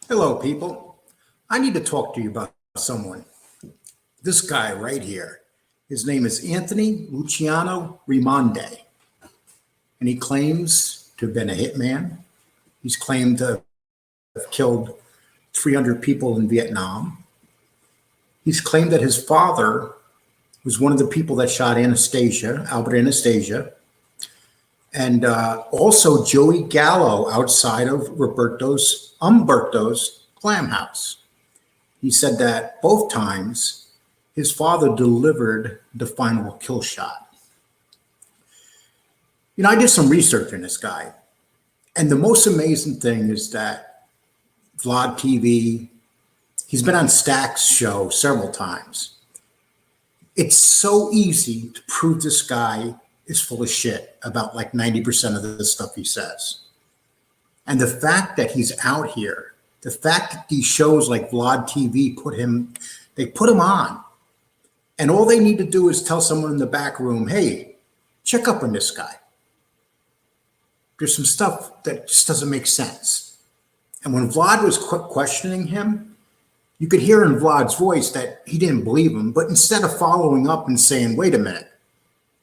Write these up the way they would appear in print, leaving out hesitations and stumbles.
Hello, people. I need to talk to you about someone. This guy right here. His name is Anthony Luciano Raimondi, and he claims to have been a hitman. He's claimed to have killed 300 people in Vietnam. He's claimed that his father was one of the people that shot Anastasia, Albert Anastasia, and also Joey Gallo outside of Umberto's Glam House. He said that both times his father delivered the final kill shot. I did some research on this guy, and the most amazing thing is that Vlad TV, he's been on Stack's show several times. It's so easy to prove this guy is full of shit about like 90% of the stuff he says. And the fact that he's out here, the fact that these shows like Vlad TV put him on. And all they need to do is tell someone in the back room, hey, check up on this guy. There's some stuff that just doesn't make sense. And when Vlad was questioning him, you could hear in Vlad's voice that he didn't believe him, but instead of following up and saying, wait a minute,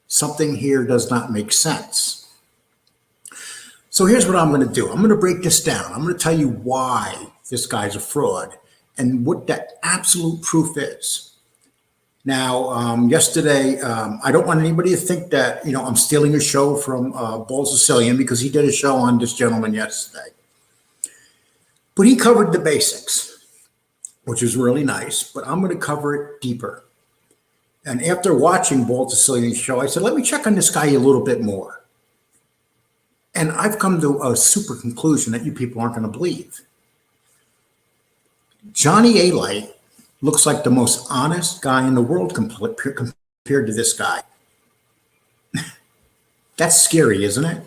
something here does not make sense. So here's what I'm going to do. I'm going to break this down. I'm going to tell you why this guy's a fraud and what that absolute proof is. Now, yesterday, I don't want anybody to think that, I'm stealing a show from Paul Sicilian, because he did a show on this gentleman yesterday. But he covered the basics, which is really nice, but I'm going to cover it deeper. And after watching Paul Sicilian's show, I said, let me check on this guy a little bit more. And I've come to a super conclusion that you people aren't going to believe. Johnny A-Light looks like the most honest guy in the world compared to this guy. That's scary, isn't it?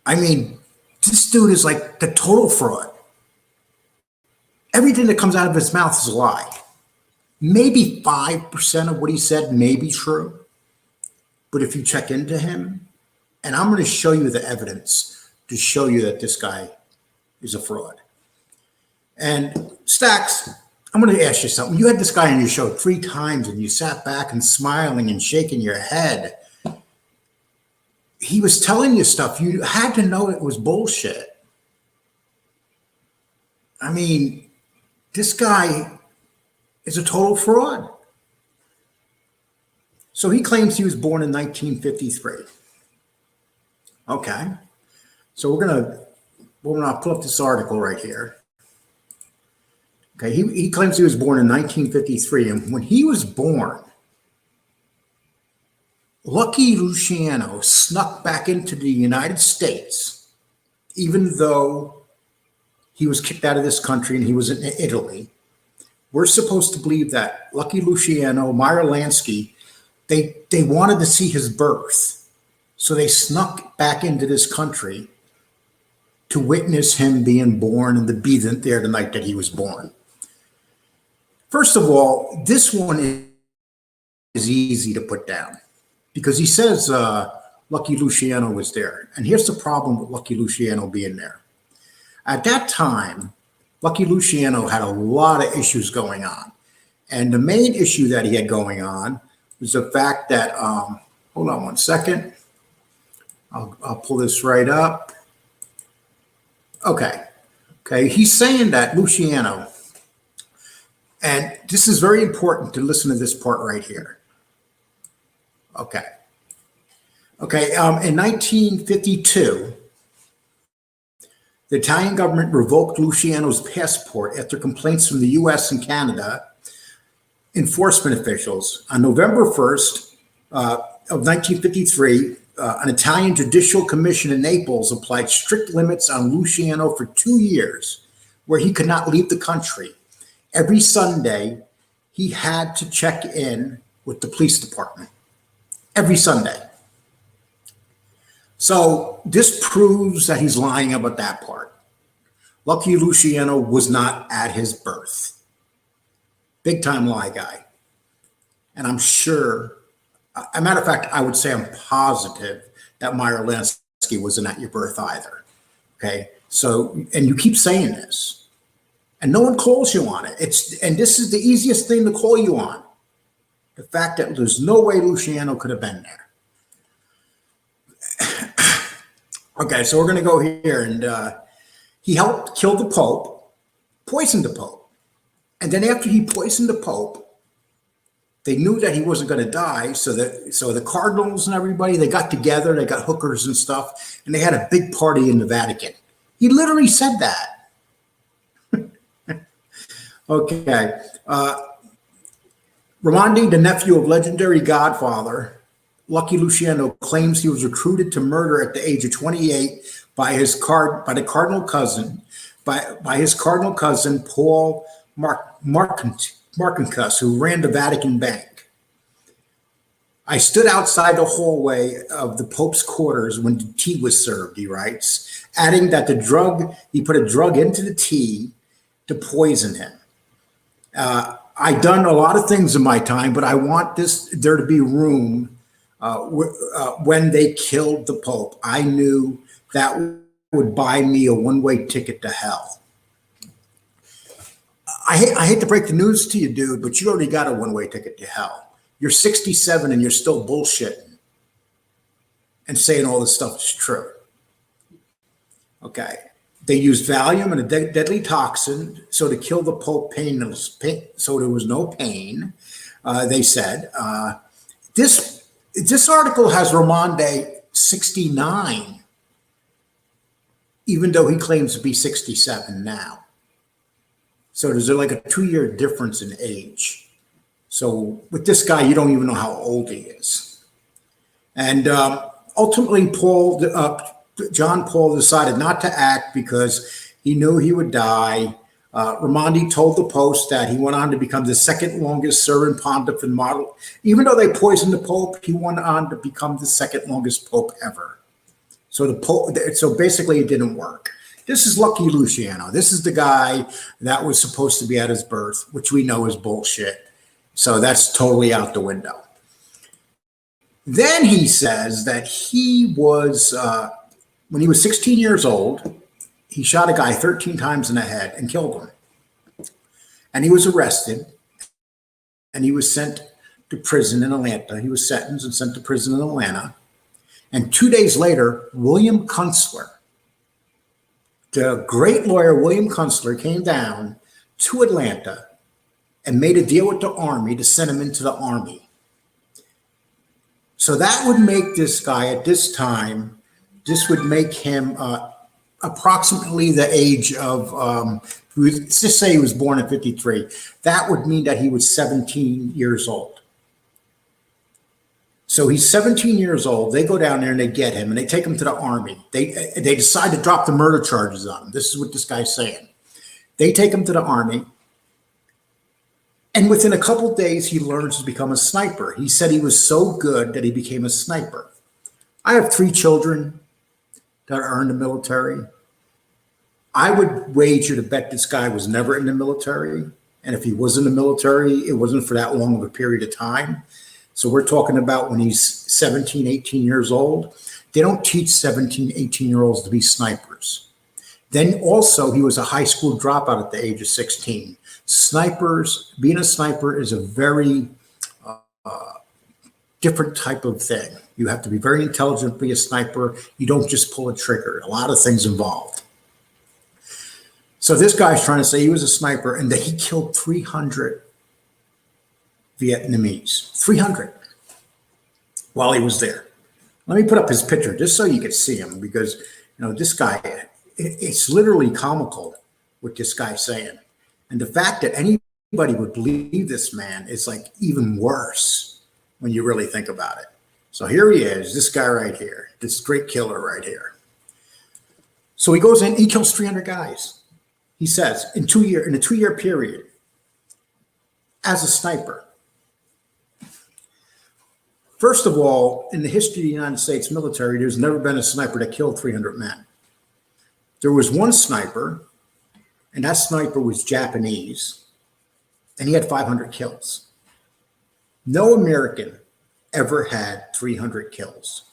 I mean, this dude is like the total fraud. Everything that comes out of his mouth is a lie. Maybe 5% of what he said may be true. But if you check into him, and I'm going to show you the evidence to show you that this guy is a fraud. And Stacks, I'm going to ask you something. You had this guy on your show 3 times and you sat back and smiling and shaking your head. He was telling you stuff. You had to know it was bullshit. I mean, this guy is a total fraud. So he claims he was born in 1953. Okay. So we're gonna pull up this article right here. Okay, he claims he was born in 1953, and when he was born, Lucky Luciano snuck back into the United States, even though he was kicked out of this country and he was in Italy. We're supposed to believe that Lucky Luciano, Meyer Lansky, they wanted to see his birth. So they snuck back into this country to witness him being born and to be there the night that he was born. First of all, this one is easy to put down because he says Lucky Luciano was there. And here's the problem with Lucky Luciano being there. At that time, Lucky Luciano had a lot of issues going on. And the main issue that he had going on was the fact that, hold on one second. I'll pull this right up. Okay. He's saying that Luciano, and this is very important to listen to this part right here. Okay. In 1952, the Italian government revoked Luciano's passport after complaints from the US and Canada enforcement officials. On November 1st of 1953, an Italian judicial commission in Naples applied strict limits on Luciano for 2 years, where he could not leave the country. Every Sunday, he had to check in with the police department. Every Sunday. So this proves that he's lying about that part. Lucky Luciano was not at his birth. Big time lie guy. And I'm sure, a matter of fact, I would say I'm positive that Meyer Lansky wasn't at your birth either. Okay. So, and you keep saying this, and no one calls you on it. And this is the easiest thing to call you on. The fact that there's no way Luciano could have been there. Okay, so we're going to go here, and he helped kill the Pope, poisoned the Pope. And then after he poisoned the Pope, they knew that he wasn't going to die. So the cardinals and everybody, they got together, they got hookers and stuff, and they had a big party in the Vatican. He literally said that. Okay. Raimondi, the nephew of legendary Godfather, Lucky Luciano, claims he was recruited to murder at the age of 28 by his cardinal cousin Paul Marcinkus, who ran the Vatican Bank. I stood outside the hallway of the Pope's quarters when the tea was served, he writes, adding that he put a drug into the tea to poison him. I've done a lot of things in my time, but I want there to be room when they killed the Pope. I knew that would buy me a one-way ticket to hell. I hate to break the news to you, dude, but you already got a one-way ticket to hell. You're 67 and you're still bullshitting and saying all this stuff is true. Okay. They used Valium and a deadly toxin so to kill the Pope so there was no pain, they said. This article has Raimondi 69, even though he claims to be 67 now. So there's like a 2-year difference in age. So with this guy, you don't even know how old he is. And ultimately, John Paul decided not to act because he knew he would die. Raimondi told the Post that he went on to become the second longest serving pontiff in model. Even though they poisoned the Pope, he went on to become the second longest Pope ever. So basically it didn't work. This is Lucky Luciano. This is the guy that was supposed to be at his birth, which we know is bullshit. So that's totally out the window. Then he says that he was, when he was 16 years old, he shot a guy 13 times in the head and killed him. And he was arrested and he was sent to prison in Atlanta. He was sentenced and sent to prison in Atlanta. And 2 days later, William Kunstler, the great lawyer William Kunstler, came down to Atlanta and made a deal with the Army to send him into the Army. So that would make this guy at this time, this would make him approximately the age of, let's just say he was born in 53. That would mean that he was 17 years old. So he's 17 years old. They go down there and they get him and they take him to the Army. They decide to drop the murder charges on him. This is what this guy's saying. They take him to the Army. And within a couple of days, he learns to become a sniper. He said he was so good that he became a sniper. I have 3 children that are in the military. I would wager to bet this guy was never in the military. And if he was in the military, it wasn't for that long of a period of time. So we're talking about when he's 17, 18 years old. They don't teach 17, 18-year-olds to be snipers. Then also, he was a high school dropout at the age of 16. Being a sniper is a very different type of thing. You have to be very intelligent to be a sniper. You don't just pull a trigger. A lot of things involved. So this guy's trying to say he was a sniper and that he killed 300 Vietnamese. 300 while he was there. Let me put up his picture just so you can see him, because this guy, it's literally comical what this guy's saying. And the fact that anybody would believe this man is like even worse when you really think about it. So here he is, this guy right here, this great killer right here. So he goes in, he kills 300 guys. He says in a 2-year period as a sniper. First of all, in the history of the United States military, there's never been a sniper that killed 300 men. There was one sniper, and that sniper was Japanese, and he had 500 kills. No American ever had 300 kills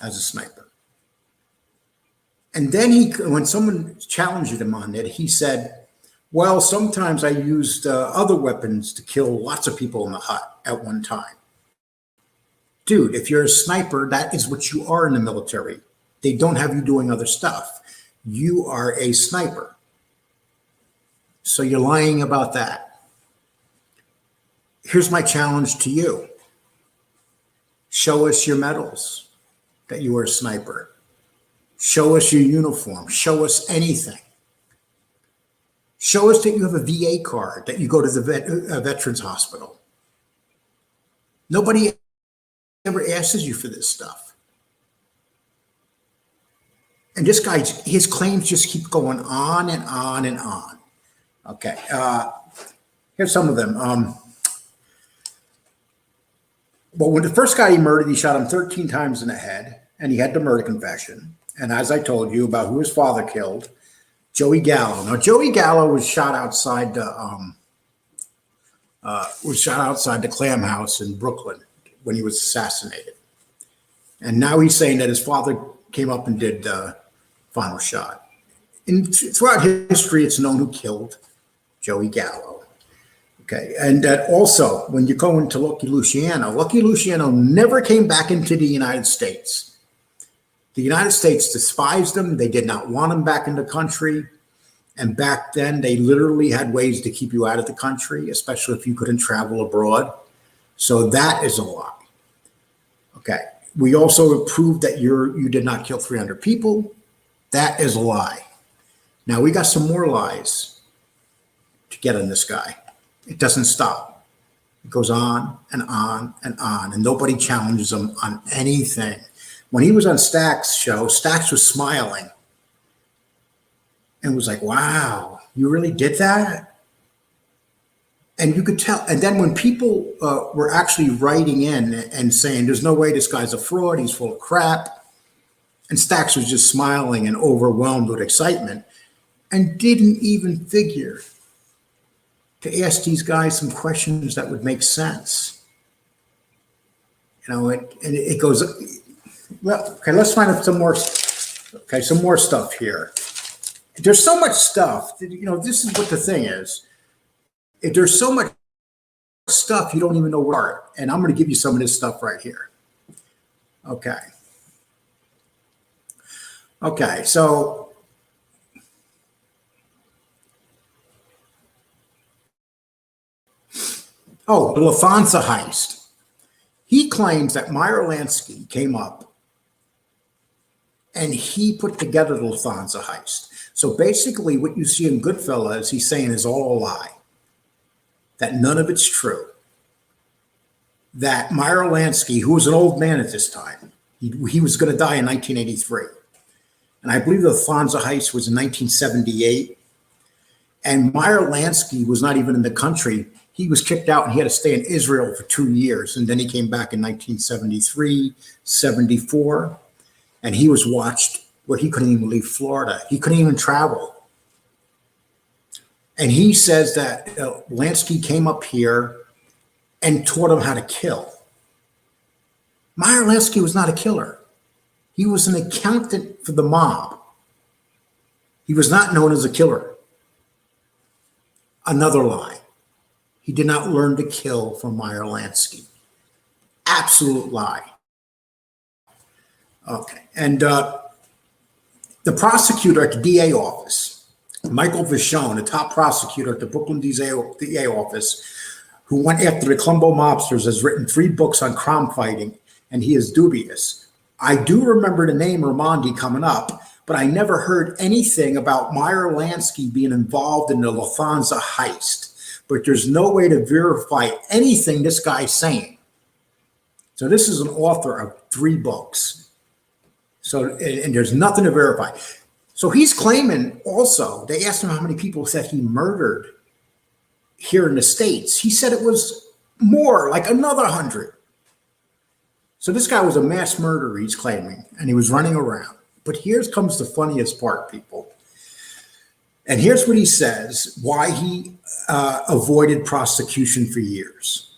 as a sniper. And then when someone challenged him on it, he said, well, sometimes I used other weapons to kill lots of people in the hut at one time. Dude, if you're a sniper, that is what you are in the military. They don't have you doing other stuff. You are a sniper. So you're lying about that. Here's my challenge to you. Show us your medals that you were a sniper. Show us your uniform. Show us anything. Show us that you have a VA card, that you go to the Veterans Hospital. Nobody ever asks you for this stuff. And this guy, his claims just keep going on and on and on. Okay, here's some of them. Well, when the first guy he murdered, he shot him 13 times in the head, and he had the murder confession. And as I told you about who his father killed, Joey Gallo. Now, Joey Gallo was shot outside the Clam House in Brooklyn when he was assassinated. And now he's saying that his father came up and did the final shot. And throughout history, it's known who killed Joey Gallo. Okay, and that also, when you go into Lucky Luciano never came back into the United States. The United States despised him. They did not want him back in the country. And back then, they literally had ways to keep you out of the country, especially if you couldn't travel abroad. So that is a lie. Okay, we also proved that you did not kill 300 people. That is a lie. Now, we got some more lies to get on this guy. It doesn't stop. It goes on and on and on, and nobody challenges him on anything. When he was on Stack's show, Stack's was smiling and was like, wow, you really did that? And you could tell. And then when people were actually writing in and saying, there's no way this guy's a fraud, he's full of crap, and Stack's was just smiling and overwhelmed with excitement and didn't even figure to ask these guys some questions that would make sense. You know, and it goes, well, okay, let's find out some more stuff here. There's so much stuff, you know, this is what the thing is. If there's so much stuff, you don't even know where to start. And I'm going to give you some of this stuff right here. Okay. Okay, so the Lufthansa heist. He claims that Meyer Lansky came up and he put together the Lufthansa heist. So basically what you see in Goodfellas, he's saying is all a lie. That none of it's true. That Meyer Lansky, who was an old man at this time, he was going to die in 1983. And I believe the Lufthansa heist was in 1978. And Meyer Lansky was not even in the country. He was kicked out and he had to stay in Israel for 2 years. And then he came back in 1973, 74. And he was watched where he couldn't even leave Florida. He couldn't even travel. And he says that Lansky came up here and taught him how to kill. Meyer Lansky was not a killer. He was an accountant for the mob. He was not known as a killer. Another lie. He did not learn to kill from Meyer Lansky. Absolute lie. Okay, and the prosecutor at the DA office, Michael Vachon, the top prosecutor at the Brooklyn DA office, who went after the Colombo mobsters, has written 3 books on crime fighting, and he is dubious. I do remember the name Raimondi coming up, but I never heard anything about Meyer Lansky being involved in the Lufthansa heist. But there's no way to verify anything this guy's saying. So this is an author of 3 books. So, and there's nothing to verify. So he's claiming also, they asked him how many people said he murdered here in the States. He said it was more, like another 100. So this guy was a mass murderer, he's claiming, and he was running around. But here comes the funniest part, people. And here's what he says, why he avoided prosecution for years.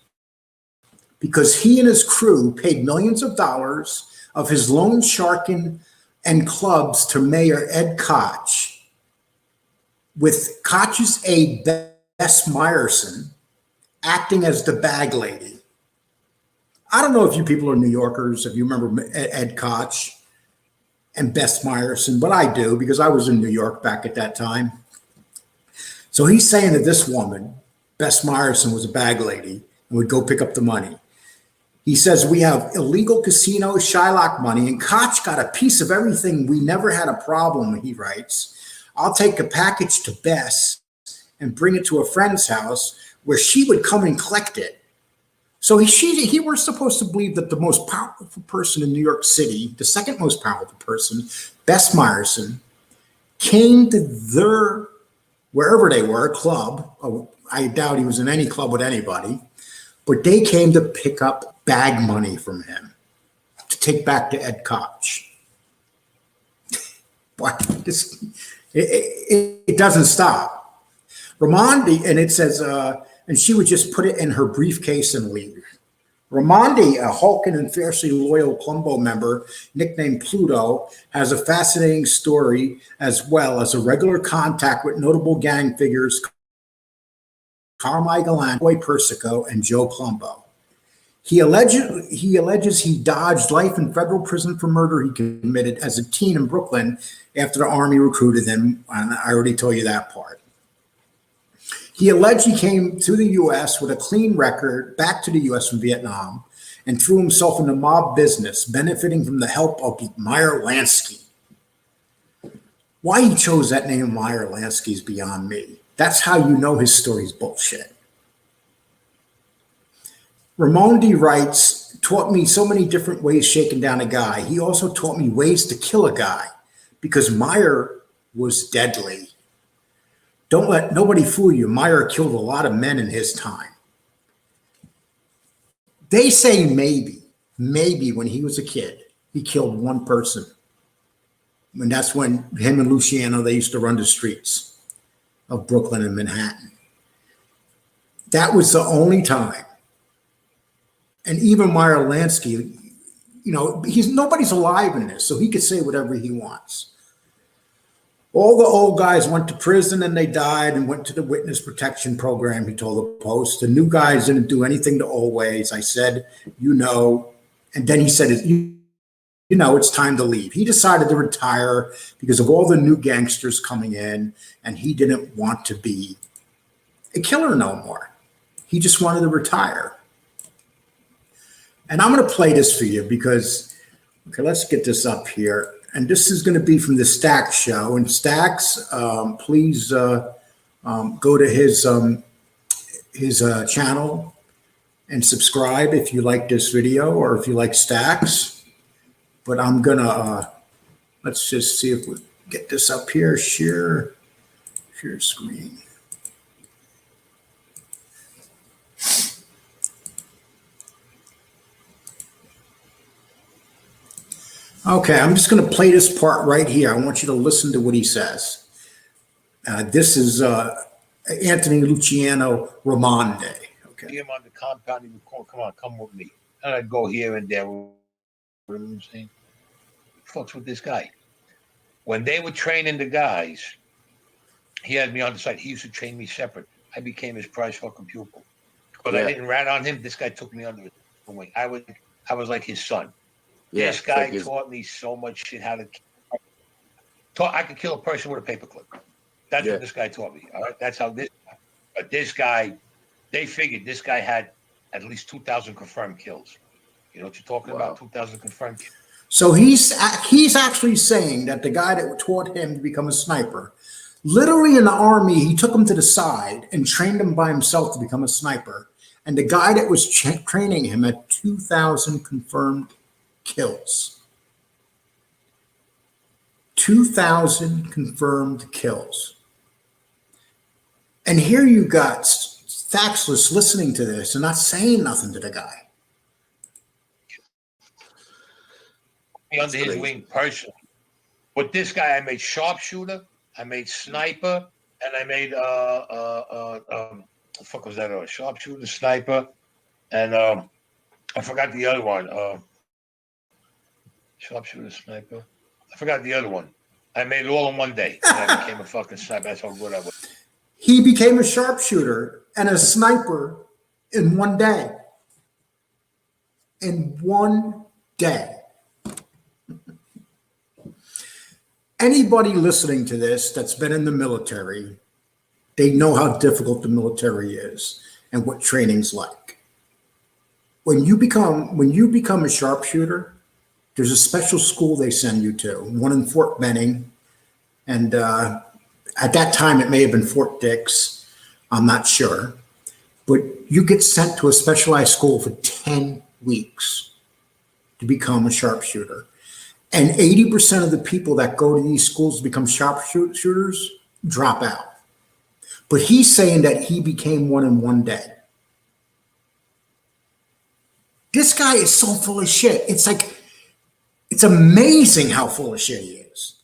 Because he and his crew paid millions of dollars of his loan sharking and clubs to Mayor Ed Koch, with Koch's aide Bess Meyerson acting as the bag lady. I don't know if you people are New Yorkers, if you remember Ed Koch and Bess Meyerson, but I do because I was in New York back at that time. So he's saying that this woman, Bess Meyerson, was a bag lady and would go pick up the money. He says, we have illegal casino Shylock money, and Koch got a piece of everything. We never had a problem, he writes. I'll take a package to Bess and bring it to a friend's house where she would come and collect it. So he were supposed to believe that the most powerful person in New York City, the second most powerful person, Bess Meyerson, came to their, wherever they were, club. I doubt he was in any club with anybody, but they came to pick up bag money from him to take back to Ed Koch. It doesn't stop. Raimondi, and it says, and she would just put it in her briefcase and leave. Raimondi, a hulking and fiercely loyal Colombo member, nicknamed Pluto, has a fascinating story as well as a regular contact with notable gang figures Carmine Galante, Roy Persico, and Joe Colombo. He alleges he dodged life in federal prison for murder he committed as a teen in Brooklyn after the Army recruited him, and I already told you that part. He alleged he came to the U.S. with a clean record, back to the U.S. from Vietnam, and threw himself into mob business, benefiting from the help of Meyer Lansky. Why he chose that name Meyer Lansky is beyond me. That's how you know his story's bullshit. Raimondi writes, taught me so many different ways shaking down a guy. He also taught me ways to kill a guy because Meyer was deadly. Don't let nobody fool you. Meyer killed a lot of men in his time. They say maybe when he was a kid, he killed one person. And that's when him and Luciano, they used to run the streets of Brooklyn and Manhattan. That was the only time. And even Meyer Lansky, you know, nobody's alive in this, so he could say whatever he wants. All the old guys went to prison and they died and went to the witness protection program, he told the Post. The new guys didn't do anything to old ways. I said, you know, and then he said, you know, it's time to leave. He decided to retire because of all the new gangsters coming in, and he didn't want to be a killer no more. He just wanted to retire. And I'm going to play this for you because, okay, let's get this up here. And this is going to be from the Stax show. And Stax, please go to his channel and subscribe if you like this video or if you like Stax. But I'm going to, let's just see if we get this up here. Share screen. Okay, I'm just going to play this part right here. I want you to listen to what he says. This is Anthony Luciano Raimondi. Okay. Him on the compound, he would call, come on, come with me. And I'd go here and there. What I'm saying? Fucks with this guy. When they were training the guys, he had me on the side. He used to train me separate. I became his prize fucking pupil. Because I didn't rat on him, this guy took me under his wing. I was like his son. Yeah, this guy taught me so much shit how to. I could kill a person with a paperclip. That's what this guy taught me. All right, that's how this. But this guy, they figured this guy had at least 2,000 confirmed kills. You know what you're talking about? 2,000 confirmed kills. So he's actually saying that the guy that taught him to become a sniper, literally in the Army, he took him to the side and trained him by himself to become a sniper. And the guy that was training him had 2,000 confirmed kills. 2,000 confirmed kills. And here you got Staxless listening to this and not saying nothing to the guy. Under his wing personally. With this guy, I made sharpshooter, I made sniper, and I made what the fuck was that? Sharpshooter, sniper, and I forgot the other one. Sharpshooter, sniper. I forgot the other one. I made it all in one day. And I became a fucking sniper. That's how good I was. He became a sharpshooter and a sniper in one day. In one day. Anybody listening to this that's been in the military, they know how difficult the military is and what training's like. When you become a sharpshooter, there's a special school they send you to, one in Fort Benning. And at that time, it may have been Fort Dix. I'm not sure. But you get sent to a specialized school for 10 weeks to become a sharpshooter. And 80% of the people that go to these schools to become sharpshooters drop out. But he's saying that he became one in one day. This guy is so full of shit. It's amazing how full of shit he is.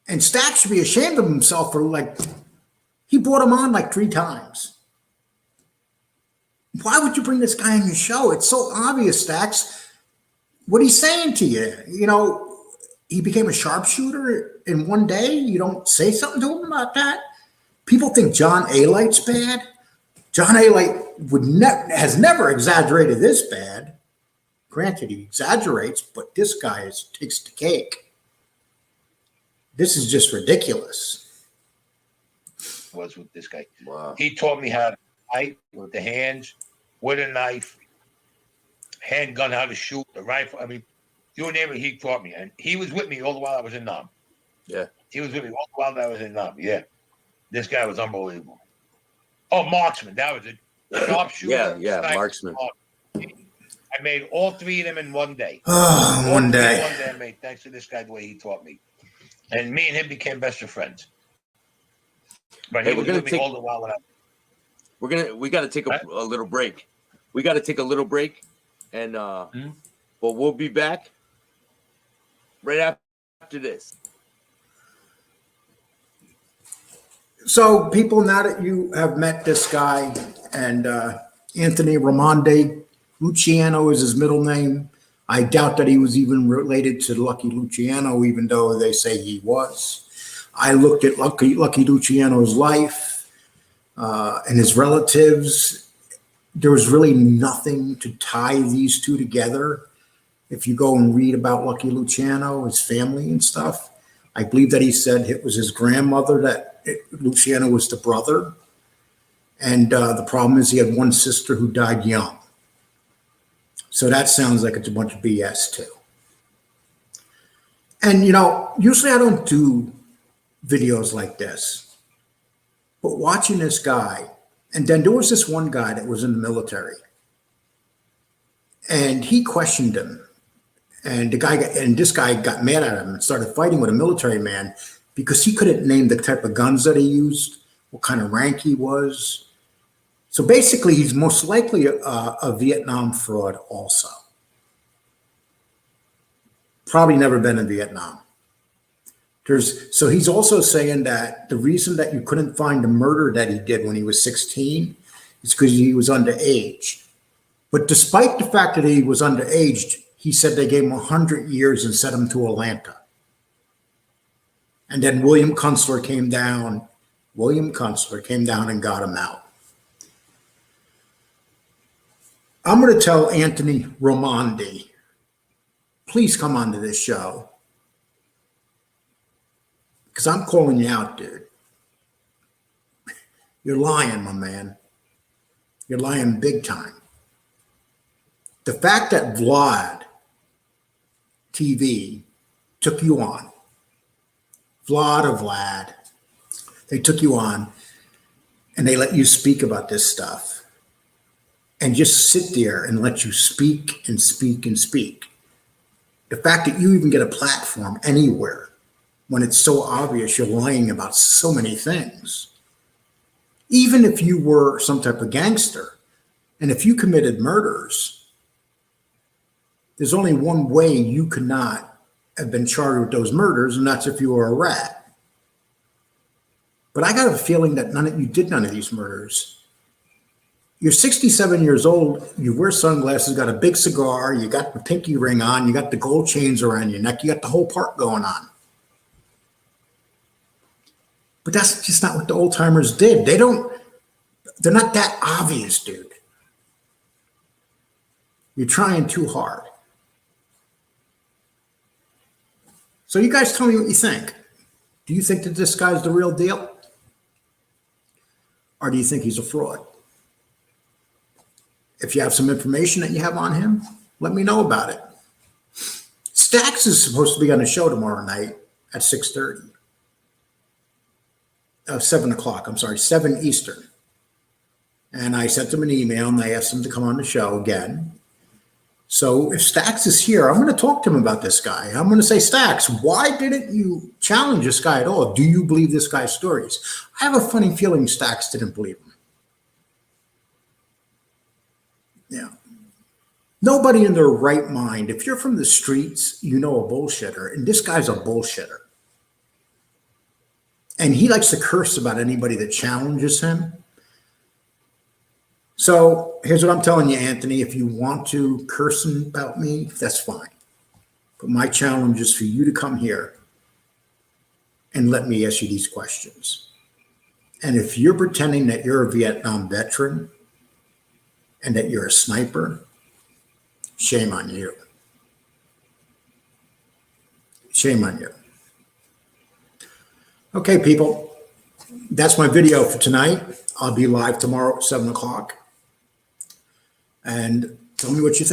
And Stack should be ashamed of himself for he brought him on 3 times. Why would you bring this guy on your show? It's so obvious, Stacks, what he's saying to you. You know, he became a sharpshooter in one day. You don't say something to him about that. People think John A-Light's bad. John A-Light has never exaggerated this bad. Granted, he exaggerates, but this guy takes the cake. This is just ridiculous. Was with this guy. Wow. He taught me how to fight with the hands, with a knife, handgun, how to shoot, the rifle. I mean, you name it, he taught me. And he was with me all the while I was in Nam. Yeah. He was with me all the while I was in Nam. Yeah. This guy was unbelievable. Oh, marksman. That was it. Sharpshooter. Yeah, sniper, marksman. I made all 3 of them in one day. Oh, one day. One day I made, thanks to this guy, the way he taught me. And me and him became best of friends. But he was with me all the while. We got to take a little break. We got to take a little break, and but we'll be back right after this. So, people, now that you have met this guy, and Anthony Raimondi, Luciano is his middle name. I doubt that he was even related to Lucky Luciano, even though they say he was. I looked at Lucky Luciano's life and his relatives. There was really nothing to tie these two together. If you go and read about Lucky Luciano, his family and stuff, I believe that he said it was his grandmother that Luciano was the brother. And the problem is he had one sister who died young. So that sounds like it's a bunch of BS too. And, usually I don't do videos like this, but watching this guy, and then there was this one guy that was in the military, and he questioned him, and this guy got mad at him and started fighting with a military man because he couldn't name the type of guns that he used, what kind of rank he was. So basically, he's most likely a Vietnam fraud also. Probably never been in Vietnam. So he's also saying that the reason that you couldn't find the murder that he did when he was 16 is because he was underage. But despite the fact that he was underage, he said they gave him 100 years and sent him to Atlanta. And then William Kunstler came down and got him out. I'm going to tell Anthony Raimondi, please come onto this show. Because I'm calling you out, dude. You're lying, my man. You're lying big time. The fact that Vlad TV took you on, Vlad, they took you on and they let you speak about this stuff. And just sit there and let you speak and speak and speak. The fact that you even get a platform anywhere when it's so obvious you're lying about so many things. Even if you were some type of gangster, and if you committed murders, there's only one way you could not have been charged with those murders, and that's if you were a rat. But I got a feeling that you did none of these murders. You're 67 years old. You wear sunglasses, got a big cigar. You got the pinky ring on. You got the gold chains around your neck. You got the whole part going on. But that's just not what the old timers did. They're not that obvious, dude. You're trying too hard. So you guys tell me what you think. Do you think that this guy's the real deal? Or do you think he's a fraud? If you have some information that you have on him, let me know about it. Stax is supposed to be on the show tomorrow night at 6:30. 7 o'clock, I'm sorry, 7 Eastern. And I sent him an email and I asked him to come on the show again. So if Stax is here, I'm going to talk to him about this guy. I'm going to say, Stax, why didn't you challenge this guy at all? Do you believe this guy's stories? I have a funny feeling Stax didn't believe him. Yeah. Nobody in their right mind, if you're from the streets, you know a bullshitter, and this guy's a bullshitter. And he likes to curse about anybody that challenges him. So here's what I'm telling you, Anthony. If you want to curse about me, that's fine. But my challenge is for you to come here and let me ask you these questions. And if you're pretending that you're a Vietnam veteran and that you're a sniper, shame on you. Shame on you. Okay, people, that's my video for tonight. I'll be live tomorrow at 7 o'clock. And tell me what you think